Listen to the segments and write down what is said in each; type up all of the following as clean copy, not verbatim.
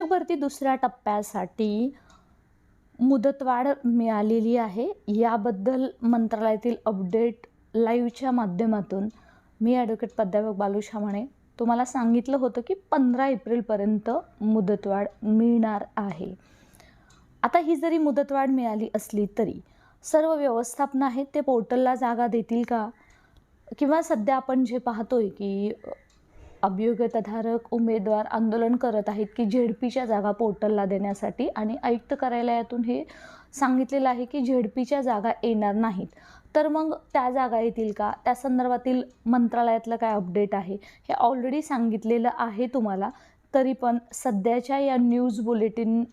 भरती दुसऱ्या टप्प्यासाठी मुदतवाढ मिळालेली आहे. याबद्दल मंत्रालयातील अपडेट लाईव्हच्या माध्यमातून मी ॲडव्होकेट प्राध्यापक बालू म्हणे तुम्हाला सांगितलं होतं की 15 एप्रिलपर्यंत मुदतवाढ मिळणार आहे. आता ही जरी मुदतवाढ मिळाली असली तरी सर्व व्यवस्थापन आहेत ते पोर्टलला जागा देतील का? किंवा सध्या आपण जे पाहतोय की अभियोग्यताधारक उमेदवार आंदोलन करत आहेत की झेडपीच्या जागा पोर्टलला देण्यासाठी, आणि आयुक्त कार्यालयातून हे सांगितलेलं आहे की झेडपीच्या जागा येणार नाहीत. तर मग त्या जागा येतील का? त्या संदर्भातील मंत्रालयातलं काय अपडेट आहे हे ऑलरेडी सांगितलेलं आहे तुम्हाला. तरी पण सध्याच्या या न्यूज बुलेटिन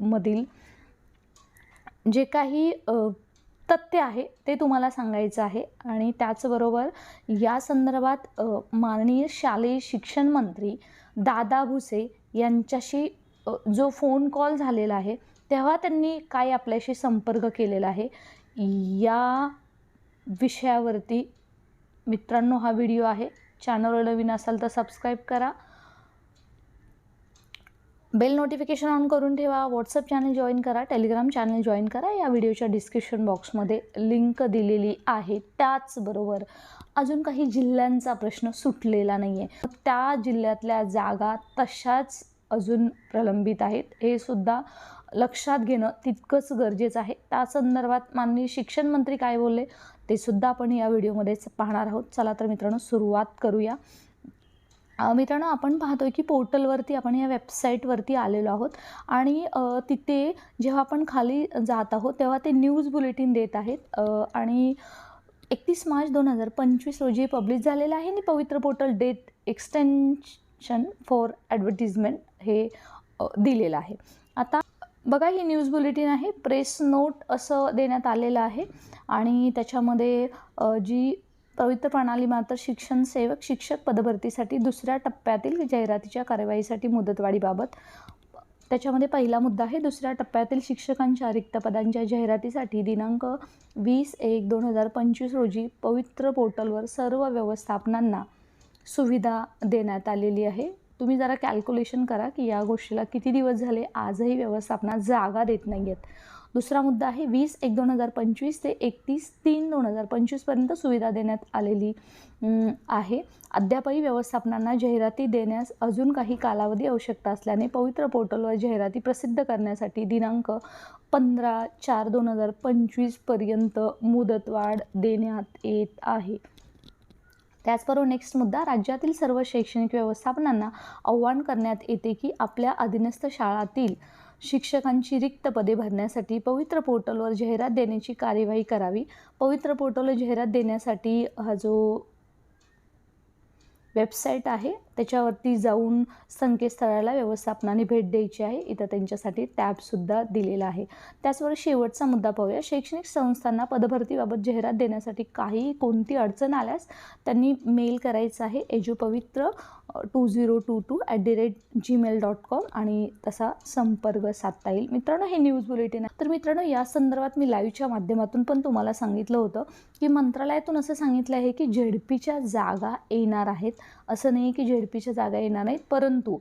मधील जे काही तथ्य आहे ते तुम्हाला सांगायचं आहे. आणि त्याचबरोबर या संदर्भात माननीय शालेय शिक्षण मंत्री दादा भुसे यांच्याशी जो फोन कॉल झालेला आहे तेव्हा त्यांनी काय आपल्याशी संपर्क केलेला आहे या विषयावरती मित्रांनो हा व्हिडिओ आहे. चॅनलवर नवीन असाल तर सबस्क्राईब करा, बेल नोटिफिकेशन ऑन करून ठेवा, व्हॉट्सअप चॅनल जॉईन करा, टेलिग्राम चॅनल जॉईन करा. या व्हिडिओच्या डिस्क्रिप्शन बॉक्समध्ये लिंक दिलेली आहे. त्याचबरोबर अजून काही जिल्ह्यांचा प्रश्न सुटलेला नाही आहे, त्या जिल्ह्यातल्या जागा तशाच अजून प्रलंबित आहेत, हे सुद्धा लक्षात घेणं तितकंच गरजेचं आहे. त्या संदर्भात माननीय शिक्षण मंत्री काय बोलले ते सुद्धा आपण या व्हिडिओमध्येच पाहणार आहोत. चला तर मित्रांनो सुरुवात करूया. मित्रांनो आपण पाहतोय की पोर्टलवरती आपण या वेबसाईटवरती आलेलो आहोत आणि तिथे जेव्हा आपण खाली जात आहोत तेव्हा ते न्यूज बुलेटिन देत आहेत आणि 31 मार्च 2025 रोजी पब्लिश झालेलं आहे आणि Pavitra portal date extension for advertisement हे दिलेलं आहे. आता बघा ही न्यूज बुलेटिन आहे, प्रेस नोट असं देण्यात आलेलं आहे आणि त्याच्यामध्ये जी पवित्र प्रणाली मात्र शिक्षण सेवक शिक्षक पदभरतीसाठी दुसऱ्या टप्प्यातील जाहिरातीच्या कार्यवाहीसाठी मुदतवाढीबाबत त्याच्यामध्ये पहिला मुद्दा आहे, दुसऱ्या टप्प्यातील शिक्षकांच्या रिक्त पदांच्या जाहिरातीसाठी दिनांक 20/1/2025 रोजी पवित्र पोर्टलवर सर्व व्यवस्थापनांना सुविधा देण्यात आलेली आहे. तुम्ही जरा कॅल्क्युलेशन करा की या गोष्टीला किती दिवस झाले आजही व्यवस्थापनात जागा देत नाही आहेत. दुसरा मुद्दा आहे 20/1/2025 ते 31/3/2025 पर्यंत सुविधा देण्यात आलेली आहे. अद्यापही व्यवस्थापनांना जाहिराती देण्यास अजून काही कालावधी आवश्यकता असल्याने पवित्र पोर्टलवर जाहिराती प्रसिद्ध करण्यासाठी दिनांक 15/4/2025 पर्यंत मुदतवाढ देण्यात येत आहे. त्याचबरोबर नेक्स्ट मुद्दा, राज्यातील सर्व शैक्षणिक व्यवस्थापनांना आवाहन करण्यात येते की आपल्या अधीनस्थ शाळांतील शिक्षकांची रिक्त पदे भरण्यासाठी पवित्र पोर्टलवर जाहिरात देण्याची कार्यवाही करावी. पवित्र पोर्टलवर जाहिरात देण्यासाठी हा जो वेबसाईट आहे त्याच्यावरती जाऊन संकेतस्थळाला व्यवस्थापनाने भेट द्यायची आहे. इथं त्यांच्यासाठी टॅबसुद्धा दिलेला आहे. त्याचबरोबर शेवटचा मुद्दा पाहूया, शैक्षणिक संस्थांना पदभरतीबाबत जाहिरात देण्यासाठी कोणती अडचण आल्यास त्यांनी मेल करायचा आहे eju2022@gmail.com आणि तसा संपर्क साधता येईल. मित्रांनो हे न्यूज बुलेटिन आहे. तर मित्रांनो या संदर्भात मी लाईव्हच्या माध्यमातून पण तुम्हाला सांगितलं होतं की मंत्रालयातून असं सांगितलं आहे की झेडपीच्या जागा येणार आहेत. असं नाही की झेडपीच्या जागा येणार नाहीत, परंतु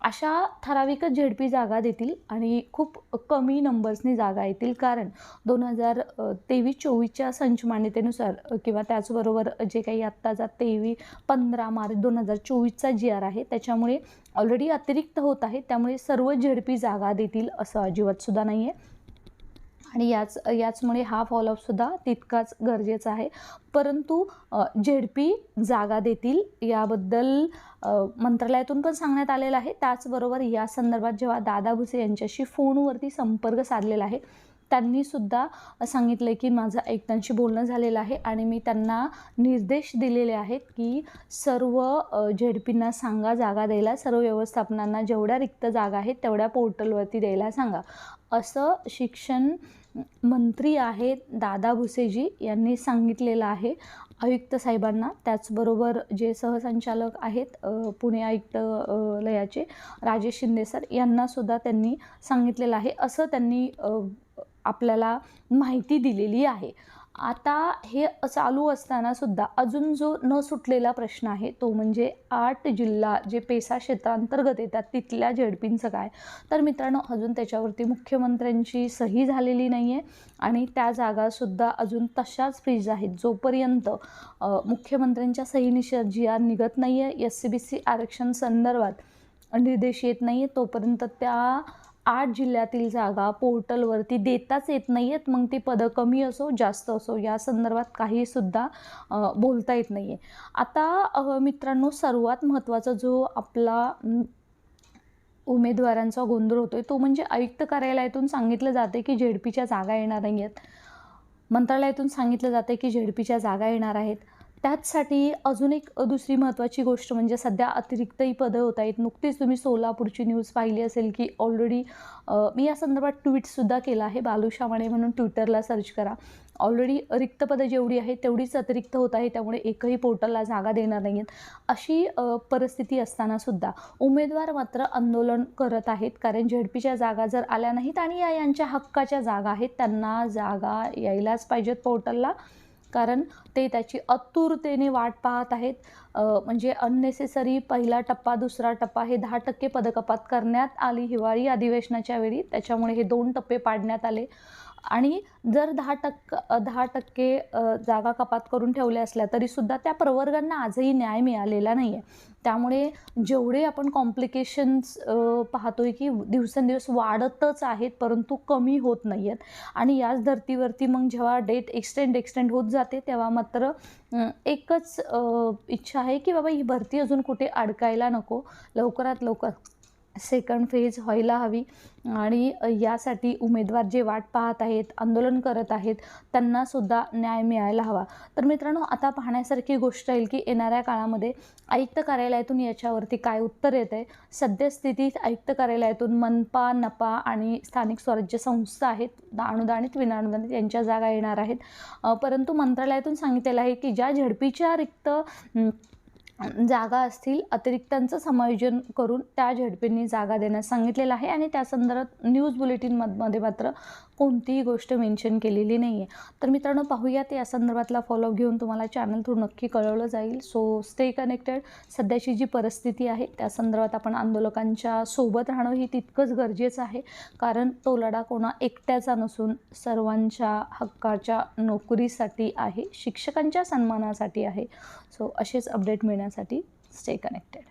अशा ठराविकच झेडपी जागा देतील आणि खूप कमी नंबर्सनी जागा येतील. कारण 2023-24च्या संच मान्यतेनुसार किंवा त्याचबरोबर जे काही आत्ताचा 15 मार्च 2024चा GR आहे त्याच्यामुळे ऑलरेडी अतिरिक्त होत आहे. त्यामुळे सर्व झेडपी जागा देतील असं अजिबातसुद्धा नाही आहे आणि याचमुळे हा फॉलोअपसुद्धा तितकाच गरजेचा आहे. परंतु झेडपी जागा देतील याबद्दल मंत्रालयातून पण सांगण्यात आलेलं आहे. त्याचबरोबर या संदर्भात जेव्हा दादा भुसे यांच्याशी फोनवरती संपर्क साधलेला आहे त्यांनीसुद्धा सांगितलं की माझं आयुक्तांशी बोलणं झालेलं आहे आणि मी त्यांना निर्देश दिलेले आहेत की सर्व झेडपींना सांगा जागा द्यायला, सर्व व्यवस्थापनांना जेवढ्या रिक्त जागा आहेत तेवढ्या पोर्टलवरती द्यायला सांगा, असं शिक्षण मंत्री आहेत दादा भुसेजी यांनी सांगितलेलं आहे आयुक्त साहेबांना. त्याचबरोबर जे सहसंचालक आहेत पुणे आयुक्तालयाचे राजेश शिंदे सर यांनासुद्धा त्यांनी सांगितलेलं आहे, असं त्यांनी आपल्याला माहिती दिलेली आहे. आता हे चालू असताना सुद्धा अजून जो न सुटलेला प्रश्न आहे तो म्हणजे 8 जिल्हा जे पेसा क्षेत्रांतर्गत येतात तिथल्या झेडपींचं काय. तर मित्रांनो, अजून त्याच्यावरती मुख्यमंत्र्यांची सही झालेली नाही आहे आणि त्या जागासुद्धा अजून तशाच फ्रीज आहेत. जोपर्यंत मुख्यमंत्र्यांच्या सहीनिशी जी आर निघत नाही आहे, SC-BC आरक्षण संदर्भात निर्देश येत नाही आहे, तोपर्यंत त्या 8 जिल्ह्यातील जागा पोर्टलवरती देताच येत नाही आहेत. मग ती पदं कमी असो जास्त असो या संदर्भात काहीसुद्धा बोलता येत नाही आहे. आता मित्रांनो, सर्वात महत्त्वाचा जो आपला उमेदवारांचा गोंधळ होतो आहे तो म्हणजे आयुक्त कार्यालयातून सांगितलं जाते की झेडपीच्या जागा येणार नाही आहेत. मंत्रालयातून सांगितलं जाते की झेडपीच्या जागा येणार आहेत. त्याचसाठी अजून एक दुसरी महत्त्वाची गोष्ट म्हणजे सध्या अतिरिक्तही पदं होत आहेत. नुकतीच तुम्ही सोलापूरची न्यूज पाहिली असेल की ऑलरेडी मी या संदर्भात ट्विटसुद्धा केलं आहे. बालू शामाणे म्हणून ट्विटरला सर्च करा. ऑलरेडी रिक्त पदं जेवढी आहेत तेवढीच अतिरिक्त होत आहे. त्यामुळे एकही पोर्टलला जागा देणार नाही आहेत. अशी परिस्थिती असतानासुद्धा उमेदवार मात्र आंदोलन करत आहेत. कारण झेडपीच्या जागा जर आल्या नाहीत आणि यांच्या हक्काच्या जागा आहेत त्यांना जागा यायलाच पाहिजेत पोर्टलला. कारण ते त्याची आतुरतेने वाट पाहत आहेत. म्हणजे अननेसेसरी पहिला टप्पा दुसरा टप्पा हे 10% पदकपात करण्यात आली हिवाळी अधिवेशनाच्या वेळी. त्याच्यामुळे हे 2 टप्पे पाडण्यात आले आणि जर 10% जागा कपात करून ठेवल्या असल्या तरीसुद्धा त्या प्रवर्गांना आजही न्याय मिळालेला नाही आहे. त्यामुळे जेवढे आपण कॉम्प्लिकेशन्स पाहतोय की दिवसेंदिवस वाढतच आहेत परंतु कमी होत नाही आहेत. आणि याच धर्तीवरती मग जेव्हा डेट एक्सटेंड होत जाते तेव्हा मात्र एकच इच्छा आहे की बाबा ही भरती अजून कुठे अडकायला नको. लवकरात लवकर सेकंड फेज व्हायला हवी आणि यासाठी उमेदवार जे वाट पाहत आहेत, आंदोलन करत आहेत त्यांनासुद्धा न्याय मिळायला हवा. तर मित्रांनो, आता पाहण्यासारखी गोष्ट आहे की येणाऱ्या काळामध्ये आयुक्त कार्यालयातून याच्यावरती काय उत्तर येतं आहे. सद्यस्थितीत आयुक्त कार्यालयातून मनपा, नपा आणि स्थानिक स्वराज्य संस्था आहेत, अनुदानित विनाअनुदानित यांच्या जागा येणार आहेत. परंतु मंत्रालयातून सांगितलेलं आहे की ज्या झेडपीच्या रिक्त जागा असतील अतिरिक्तांचं समायोजन करून त्या झेडपींनी जागा देण्यास सांगितलेलं आहे आणि त्या संदर्भात न्यूज बुलेटिनमध्ये मात्र कोणतीही गोष्ट मेन्शन केलेली नाही आहे. तर मित्रांनो, पाहूयात या संदर्भातला फॉलोअप घेऊन तुम्हाला चॅनल थ्रू नक्की कळवलं जाईल. So stay connected. सध्याची जी परिस्थिती आहे त्या संदर्भात आपण आंदोलकांच्या सोबत राहणं ही तितकंच गरजेचं आहे. कारण तो लढा कोणा एकट्याचा नसून सर्वांच्या हक्काच्या नोकरीसाठी आहे, शिक्षकांच्या सन्मानासाठी आहे. सो असेच अपडेट मिळण्यासाठी स्टे कनेक्टेड.